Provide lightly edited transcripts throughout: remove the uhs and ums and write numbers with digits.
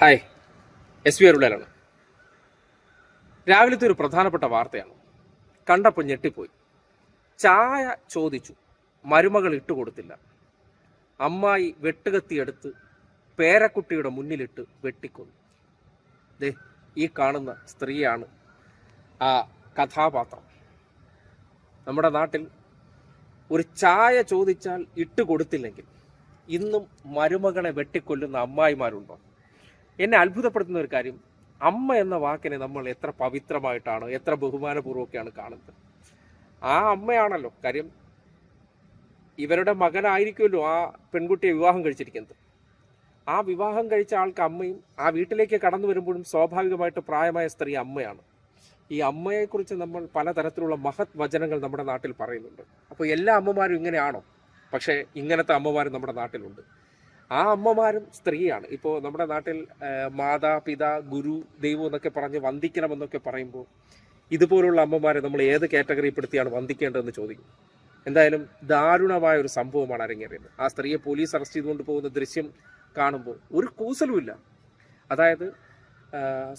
Hi, SP അരുളാണ്. രാവിലത്തെ ഒരു പ്രധാനപ്പെട്ട വാർത്തയാണ്. കണ്ടപ്പോൾ ഞെട്ടിപ്പോയി. ചായ ചോദിച്ചു, മരുമകൾ ഇട്ടുകൊടുത്തില്ല. അമ്മായി വെട്ടുകത്തിയെടുത്ത് പേരക്കുട്ടിയുടെ മുന്നിലിട്ട് വെട്ടിക്കൊന്നു. ദേ, ഈ കാണുന്ന സ്ത്രീയാണ് ആ കഥാപാത്രം. നമ്മുടെ നാട്ടിൽ ഒരു ചായ ചോദിച്ചാൽ ഇട്ടുകൊടുത്തില്ലെങ്കിൽ ഇന്നും മരുമകളെ വെട്ടിക്കൊല്ലുന്ന അമ്മായിമാരുണ്ടോ? എന്നെ അത്ഭുതപ്പെടുത്തുന്ന ഒരു കാര്യം, അമ്മ എന്ന വാക്കിനെ നമ്മൾ എത്ര പവിത്രമായിട്ടാണ്, എത്ര ബഹുമാനപൂർവ്വമൊക്കെയാണ് കാണുന്നത്. ആ അമ്മയാണല്ലോ കാര്യം. ഇവരുടെ മകനായിരിക്കുമല്ലോ ആ പെൺകുട്ടിയെ വിവാഹം കഴിച്ചിരിക്കുന്നത്. ആ വിവാഹം കഴിച്ച ആൾക്ക് അമ്മയും, ആ വീട്ടിലേക്ക് കടന്നു വരുമ്പോഴും സ്വാഭാവികമായിട്ട് പ്രായമായ സ്ത്രീ അമ്മയാണ്. ഈ അമ്മയെക്കുറിച്ച് നമ്മൾ പലതരത്തിലുള്ള മഹത് വചനങ്ങൾ നമ്മുടെ നാട്ടിൽ പറയുന്നുണ്ട്. അപ്പോൾ എല്ലാ അമ്മമാരും ഇങ്ങനെയാണോ? പക്ഷേ ഇങ്ങനത്തെ അമ്മമാരും നമ്മുടെ നാട്ടിലുണ്ട്. ആ അമ്മമാരും സ്ത്രീയാണ്. ഇപ്പോൾ നമ്മുടെ നാട്ടിൽ മാതാപിതാ ഗുരു ദൈവം എന്നൊക്കെ പറഞ്ഞ് വന്ദിക്കണമെന്നൊക്കെ പറയുമ്പോൾ ഇതുപോലുള്ള അമ്മമാരെ നമ്മൾ ഏത് കാറ്റഗറിപ്പെടുത്തിയാണ് വന്ദിക്കേണ്ടതെന്ന് ചോദിക്കും. എന്തായാലും ദാരുണമായ ഒരു സംഭവമാണ് അരങ്ങേറിയത്. ആ സ്ത്രീയെ പോലീസ് അറസ്റ്റ് ചെയ്തുകൊണ്ട് പോകുന്ന ദൃശ്യം കാണുമ്പോൾ ഒരു കൂസലുമില്ല. അതായത്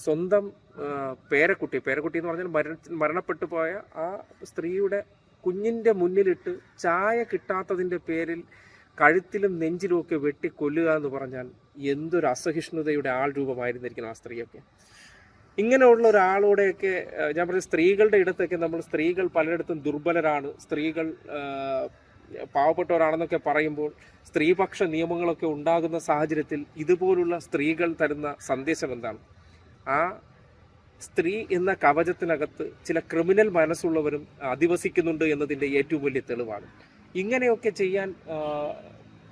സ്വന്തം പേരക്കുട്ടി എന്ന് പറഞ്ഞാൽ മരണപ്പെട്ടു പോയ ആ സ്ത്രീയുടെ കുഞ്ഞിൻ്റെ മുന്നിലിട്ട് ചായ കിട്ടാത്തതിൻ്റെ പേരിൽ കഴുത്തിലും നെഞ്ചിലും ഒക്കെ വെട്ടിക്കൊല്ലുക എന്ന് പറഞ്ഞാൽ എന്തൊരു അസഹിഷ്ണുതയുടെ ആൾ രൂപമായിരുന്നിരിക്കണം ആ സ്ത്രീയൊക്കെ. ഇങ്ങനെയുള്ള ഒരാളോടെയൊക്കെ ഞാൻ പറഞ്ഞ സ്ത്രീകളുടെ ഇടത്തൊക്കെ നമ്മൾ സ്ത്രീകൾ പലയിടത്തും ദുർബലരാണ്, സ്ത്രീകൾ പാവപ്പെട്ടവരാണെന്നൊക്കെ പറയുമ്പോൾ സ്ത്രീപക്ഷ നിയമങ്ങളൊക്കെ ഉണ്ടാകുന്ന സാഹചര്യത്തിൽ ഇതുപോലുള്ള സ്ത്രീകൾ തരുന്ന സന്ദേശം എന്താണ്? ആ സ്ത്രീ എന്ന കവചത്തിനകത്ത് ചില ക്രിമിനൽ മനസ്സുള്ളവരും അധിവസിക്കുന്നുണ്ട് എന്നതിൻ്റെ ഏറ്റവും വലിയ തെളിവാണ്. ഇങ്ങനെയൊക്കെ ചെയ്യാൻ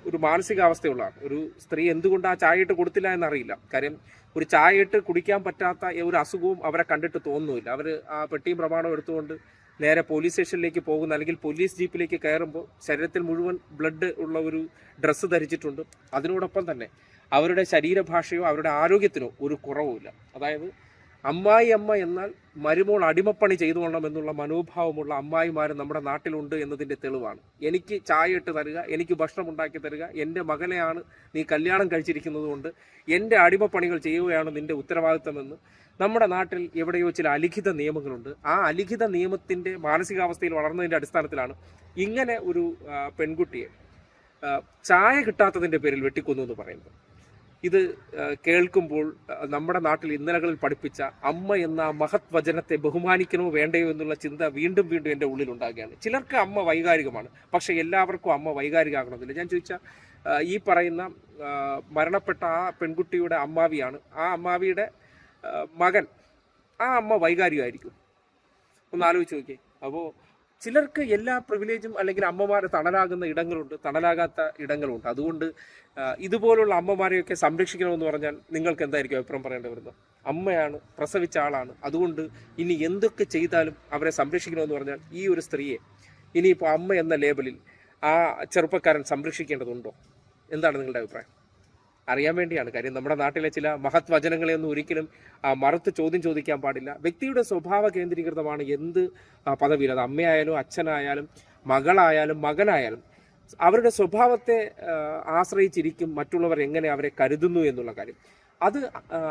ഒരു മാനസികാവസ്ഥയുള്ളതാണ്. ഒരു സ്ത്രീ എന്തുകൊണ്ട് ആ ചായ ഇട്ട് കൊടുത്തില്ല എന്നറിയില്ല. കാര്യം ഒരു ചായ ഇട്ട് കുടിക്കാൻ പറ്റാത്ത ഒരു അസുഖവും അവരെ കണ്ടിട്ട് തോന്നുന്നില്ല. അവർ ആ പെട്ടിയും പ്രമാണവും എടുത്തുകൊണ്ട് നേരെ പോലീസ് സ്റ്റേഷനിലേക്ക് പോകുന്ന, അല്ലെങ്കിൽ പോലീസ് ജീപ്പിലേക്ക് കയറുമ്പോൾ ശരീരത്തിൽ മുഴുവൻ ബ്ലഡ് ഉള്ള ഒരു ഡ്രസ്സ് ധരിച്ചിട്ടുണ്ട്. അതിനോടൊപ്പം തന്നെ അവരുടെ ശരീരഭാഷയോ അവരുടെ ആരോഗ്യത്തിനോ ഒരു കുറവുമില്ല. അതായത് അമ്മായി അമ്മ എന്നാൽ മരുമോൾ അടിമപ്പണി ചെയ്തു കൊള്ളണം എന്നുള്ള മനോഭാവമുള്ള അമ്മായിമാരും നമ്മുടെ നാട്ടിലുണ്ട് എന്നതിൻ്റെ തെളിവാണ്. എനിക്ക് ചായ ഇട്ട് തരിക, എനിക്ക് ഭക്ഷണം ഉണ്ടാക്കി തരിക, എൻ്റെ മകനെയാണ് നീ കല്യാണം കഴിച്ചിരിക്കുന്നത് കൊണ്ട് എൻ്റെ അടിമപ്പണികൾ ചെയ്യുകയാണ് നിൻ്റെ ഉത്തരവാദിത്തമെന്ന് നമ്മുടെ നാട്ടിൽ എവിടെയോ ചില അലിഖിത നിയമങ്ങളുണ്ട്. ആ അലിഖിത നിയമത്തിൻ്റെ മാനസികാവസ്ഥയിൽ വളർന്നതിൻ്റെ അടിസ്ഥാനത്തിലാണ് ഇങ്ങനെ ഒരു പെൺകുട്ടിയെ ചായ കിട്ടാത്തതിൻ്റെ പേരിൽ വെട്ടിക്കൊന്നു എന്ന് പറയുന്നത്. ഇത് കേൾക്കുമ്പോൾ നമ്മുടെ നാട്ടിൽ ഇന്നലകളിൽ പഠിപ്പിച്ച അമ്മ എന്ന മഹത് വചനത്തെ ബഹുമാനിക്കണോ വേണ്ടയോ എന്നുള്ള ചിന്ത വീണ്ടും വീണ്ടും എൻ്റെ ഉള്ളിലുണ്ടാകുകയാണ്. ചിലർക്ക് അമ്മ വൈകാരികമാണ്, പക്ഷേ എല്ലാവർക്കും അമ്മ വൈകാരികമാകണമെന്നില്ല. ഞാൻ ചോദിച്ച ഈ പറയുന്ന മരണപ്പെട്ട ആ പെൺകുട്ടിയുടെ അമ്മാവിയാണ്, ആ അമ്മാവിയുടെ മകൻ, ആ അമ്മ വൈകാരികമായിരിക്കും? ഒന്ന് ആലോചിച്ച് നോക്കിയേ. അപ്പോൾ ചിലർക്ക് എല്ലാ പ്രിവിലേജും അല്ലെങ്കിൽ അമ്മമാരെ തണലാകുന്ന ഇടങ്ങളുണ്ട്, തണലാകാത്ത ഇടങ്ങളുണ്ട്. അതുകൊണ്ട് ഇതുപോലുള്ള അമ്മമാരെയൊക്കെ സംരക്ഷിക്കണമെന്ന് പറഞ്ഞാൽ നിങ്ങൾക്ക് എന്തായിരിക്കും അഭിപ്രായം പറയേണ്ടി വരുന്നത്? അമ്മയാണ്, പ്രസവിച്ച ആളാണ്. അതുകൊണ്ട് ഇനി എന്തൊക്കെ ചെയ്താലും അവരെ സംരക്ഷിക്കണമെന്ന് പറഞ്ഞാൽ ഈ ഒരു സ്ത്രീയെ ഇനിയിപ്പോൾ അമ്മ എന്ന ലേബലിൽ ആ ചെറുപ്പക്കാരൻ സംരക്ഷിക്കേണ്ടതുണ്ടോ? എന്താണ് നിങ്ങളുടെ അഭിപ്രായം? അറിയാൻ വേണ്ടിയാണ്. കാര്യം നമ്മുടെ നാട്ടിലെ ചില മഹത് വചനങ്ങളെയൊന്നും ഒരിക്കലും മറുത്ത് ചോദ്യം ചോദിക്കാൻ പാടില്ല. വ്യക്തിയുടെ സ്വഭാവ കേന്ദ്രീകൃതമാണ് എന്ത് പദവിയിൽ, അത് അമ്മയായാലും അച്ഛനായാലും മകളായാലും മകനായാലും അവരുടെ സ്വഭാവത്തെ ആശ്രയിച്ചിരിക്കും മറ്റുള്ളവർ എങ്ങനെ അവരെ കരുതുന്നു എന്നുള്ള കാര്യം. അത്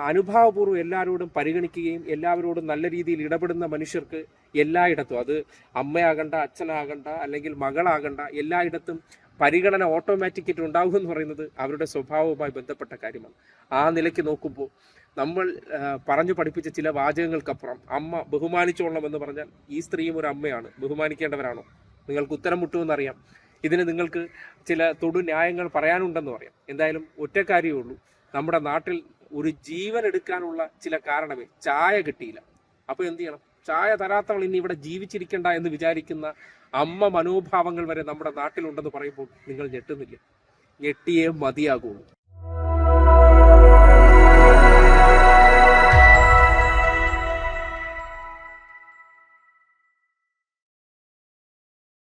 അനുഭാവപൂർവ്വം എല്ലാവരോടും പരിഗണിക്കുകയും എല്ലാവരോടും നല്ല രീതിയിൽ ഇടപെടുന്ന മനുഷ്യർക്ക് എല്ലായിടത്തും, അത് അമ്മയാകണ്ട, അച്ഛനാകണ്ട, അല്ലെങ്കിൽ മകളാകണ്ട, എല്ലായിടത്തും പരിഗണന ഓട്ടോമാറ്റിക്കായിട്ട് ഉണ്ടാകും എന്ന് പറയുന്നത് അവരുടെ സ്വഭാവവുമായി ബന്ധപ്പെട്ട കാര്യമാണ്. ആ നിലയ്ക്ക് നോക്കുമ്പോൾ നമ്മൾ പറഞ്ഞു പഠിപ്പിച്ച ചില വാചകങ്ങൾക്കപ്പുറം അമ്മ ബഹുമാനിച്ചോളണം എന്ന് പറഞ്ഞാൽ ഈ സ്ത്രീയും ഒരു അമ്മയാണ്, ബഹുമാനിക്കേണ്ടവരാണോ? നിങ്ങൾക്ക് ഉത്തരം മുട്ടുമെന്നറിയാം. ഇതിന് നിങ്ങൾക്ക് ചില തൊടു ന്യായങ്ങൾ പറയാനുണ്ടെന്ന് പറയാം. എന്തായാലും ഒറ്റ കാര്യമേ ഉള്ളൂ, നമ്മുടെ നാട്ടിൽ ഒരു ജീവൻ എടുക്കാനുള്ള ചില കാരണമേ ചായ കിട്ടിയില്ല. അപ്പോൾ എന്ത് ചെയ്യണം? ചായ തരാത്തവൾ ഇനി ഇവിടെ ജീവിച്ചിരിക്കണ്ട എന്ന് വിചാരിക്കുന്ന അമ്മ മനോഭാവങ്ങൾ വരെ നമ്മുടെ നാട്ടിലുണ്ടെന്ന് പറയുമ്പോൾ നിങ്ങൾ ഞെട്ടുന്നില്ല? ഞെട്ടിയേ മതിയാകുള്ളൂ.